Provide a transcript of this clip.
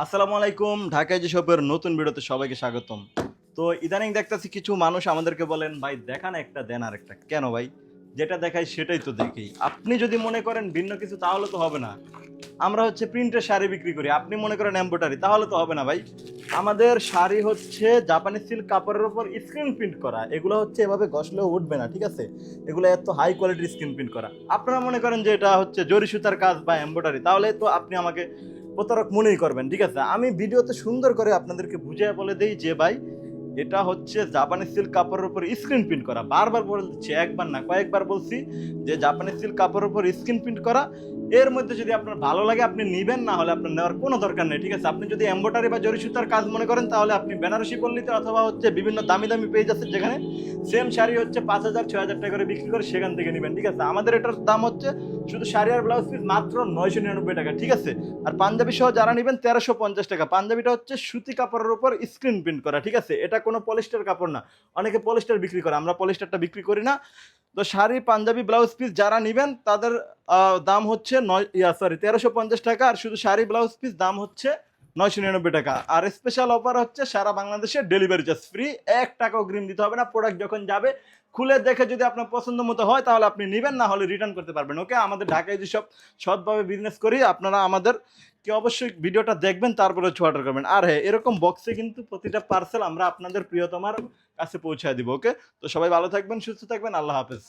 আসসালামু আলাইকুম, ঢাকা এজি শপের নতুন ভিডিওতে সবাইকে স্বাগতম। তো ইদানিং দেখতেছি কিছু মানুষ আমাদেরকে বলেন, ভাই দেখান একটা দেন আর একটা। কেন ভাই? যেটা দেখাই সেটাই তো দেখি। আপনি যদি মনে করেন ভিন্ন কিছু তাহলে তো হবে না। আমরা হচ্ছে প্রিন্টের শাড়ি বিক্রি করি, আপনি মনে করেন এমব্রয়ডারি, তাহলে তো হবে না ভাই। আমাদের শাড়ি হচ্ছে জাপানি সিল্ক কাপড়ের উপর স্ক্রিন প্রিন্ট করা, এগুলো হচ্ছে এভাবে ঘষলেও উঠবে না, ঠিক আছে? এগুলো এত হাই কোয়ালিটির স্ক্রিন প্রিন্ট করা। আপনারা মনে করেন যে এটা হচ্ছে জরি সুতার কাজ বা এমব্রয়ডারি, তাহলে তো আপনি আমাকে প্রতারক মনেই করবেন, ঠিক আছে? আমি ভিডিওতে সুন্দর করে আপনাদেরকে বুঝিয়ে বলে দেই যে ভাই এটা হচ্ছে জাপানি সিল্ক কাপড়ের উপর স্ক্রিন প্রিন্ট করা। বারবার বলছি, একবার না কয়েকবার বলছি যে জাপানি সিল্ক কাপড়ের উপর স্ক্রিন প্রিন্ট করা। এর মধ্যে যদি আপনার ভালো লাগে আপনি নিবেন, না হলে আপনার নেওয়ার কোনো দরকার নেই, ঠিক আছে? আপনি যদি এমব্রয়ডারি বা জরি সুতার কাজ মনে করেন তাহলে আপনি বেনারসি পল্লীতে অথবা হচ্ছে বিভিন্ন দামি দামি পেজ আছে যেখানে সেম শাড়ি হচ্ছে 5,000 6,000 টাকা করে বিক্রি করে, সেখান থেকে নেবেন, ঠিক আছে? আমাদের এটার দাম হচ্ছে শুধু শাড়ি আর ব্লাউজ পিস মাত্র 999 টাকা, ঠিক আছে? আর পাঞ্জাবি সহ যারা নেবেন 1350 টাকা। পাঞ্জাবিটা হচ্ছে সুতি কাপড়ের উপর স্ক্রিন প্রিন্ট করা, ঠিক আছে? এটা কোনো পলিস্টার কাপড় না। অনেকে পলিস্টার বিক্রি করে, আমরা পলিস্টারটা বিক্রি করি না। তো শাড়ি পাঞ্জাবি ব্লাউজ পিস যারা নেবেন তাদের দাম হচ্ছে 1350 টাকা। আর শুধু শাড়ি ব্লাউজ পিস দাম হচ্ছে 999 টাকা। আর স্পেশাল অফার হচ্ছে সারা বাংলাদেশে ডেলিভারি চার্জ ফ্রি, 1 টাকা অগ্রিম দিতে হবে না। প্রোডাক্ট যখন যাবে খুলে দেখে যদি আপনার পছন্দ মতো হয় তাহলে আপনি নেবেন, না হলে রিটার্ন করতে পারবেন। ওকে, আমাদের ঢাকায় যেসব সৎভাবে বিজনেস করি, আপনারা আমাদের কি অবশ্যই ভিডিওটা দেখবেন, তারপরে অর্ডার করবেন। আর হ্যাঁ, এরকম বক্সে কিন্তু প্রতিটা পার্সেল আমরা আপনাদের প্রিয়তমার কাছে পৌঁছায় দিব। ওকে, তো সবাই ভালো থাকবেন, সুস্থ থাকবেন, আল্লাহ হাফেজ।